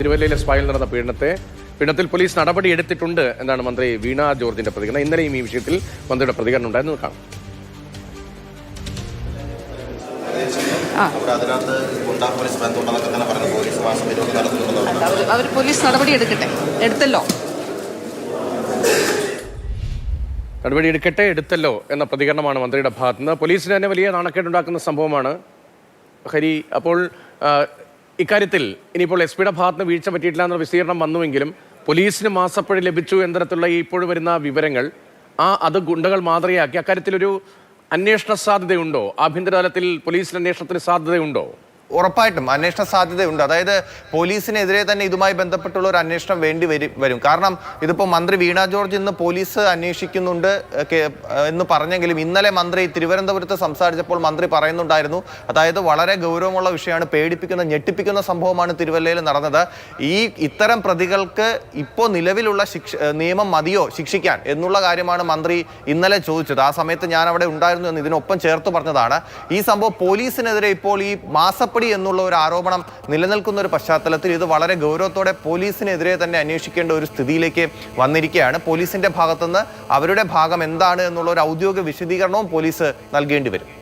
തിരുവല്ലയിലെ സ്പായിൽ നടന്ന പീഡനത്തിൽ പോലീസ് നടപടി എടുത്തിട്ടുണ്ട് എന്നാണ് മന്ത്രി വീണ ജോർജിന്റെ പ്രതികരണം. ഇന്നലെയും ഈ വിഷയത്തിൽ മന്ത്രിയുടെ പ്രതികരണം ഉണ്ടായിരുന്നു. കാണാം. അവർ പോലീസ് നടപടി എടുത്തല്ലോ എന്ന പ്രതികരണമാണ് മന്ത്രിയുടെ ഭാഗത്തുനിന്ന്. പോലീസിന് തന്നെ വലിയ നാണക്കേടുണ്ടാക്കുന്ന സംഭവമാണ് ഹരി. അപ്പോൾ ഇക്കാര്യത്തിൽ ഇനിയിപ്പോൾ എസ് പിയുടെ ഭാഗത്ത് വീഴ്ച പറ്റിയിട്ടില്ല എന്ന വിശദീകരണം വന്നുവെങ്കിലും പോലീസിന് മാസപ്പടി ലഭിച്ചു എന്നതരത്തിലുള്ള ഇപ്പോഴും വരുന്ന വിവരങ്ങൾ അത് ഗുണ്ടകൾ മാതൃകയാക്കി അക്കാര്യത്തിലൊരു അന്വേഷണ സാധ്യതയുണ്ടോ? ആഭ്യന്തര തലത്തിൽ പോലീസിന് അന്വേഷണത്തിന് സാധ്യതയുണ്ടോ? ഉറപ്പായിട്ടും അന്വേഷണ സാധ്യതയുണ്ട്. അതായത് പോലീസിനെതിരെ തന്നെ ഇതുമായി ബന്ധപ്പെട്ടുള്ള ഒരു അന്വേഷണം വേണ്ടി വരും. കാരണം ഇതിപ്പോൾ മന്ത്രി വീണ ജോർജ് ഇന്ന് പോലീസ് അന്വേഷിക്കുന്നുണ്ട് എന്ന് പറഞ്ഞെങ്കിലും ഇന്നലെ മന്ത്രി തിരുവനന്തപുരത്ത് സംസാരിച്ചപ്പോൾ മന്ത്രി പറയുന്നുണ്ടായിരുന്നു, അതായത് വളരെ ഗൗരവമുള്ള വിഷയമാണ്, പേടിപ്പിക്കുന്ന ഞെട്ടിപ്പിക്കുന്ന സംഭവമാണ് തിരുവല്ലയിൽ നടന്നത്. ഇത്തരം പ്രതികൾക്ക് ഇപ്പോൾ നിലവിലുള്ള നിയമം മതിയോ ശിക്ഷിക്കാൻ എന്നുള്ള കാര്യമാണ് മന്ത്രി ഇന്നലെ ചോദിച്ചത്. ആ സമയത്ത് ഞാൻ അവിടെ ഉണ്ടായിരുന്നു എന്ന് ഇതിനൊപ്പം ചേർത്ത് പറഞ്ഞതാണ്. ഈ സംഭവം പോലീസിനെതിരെ ഇപ്പോൾ ഈ മാസപ്പടി എന്നുള്ള ഒരു ആരോപണം നിലനിൽക്കുന്ന ഒരു പശ്ചാത്തലത്തിൽ ഇത് വളരെ ഗൗരവത്തോടെ പോലീസിനെതിരെ തന്നെ അന്വേഷിക്കേണ്ട ഒരു സ്ഥിതിയിലേക്ക് വന്നിരിക്കുകയാണ്. പോലീസിന്റെ ഭാഗത്തുനിന്ന് അവരുടെ ഭാഗം എന്താണ് എന്നുള്ള ഒരു ഔദ്യോഗിക വിശദീകരണവും പോലീസ് നൽകേണ്ടി വരും.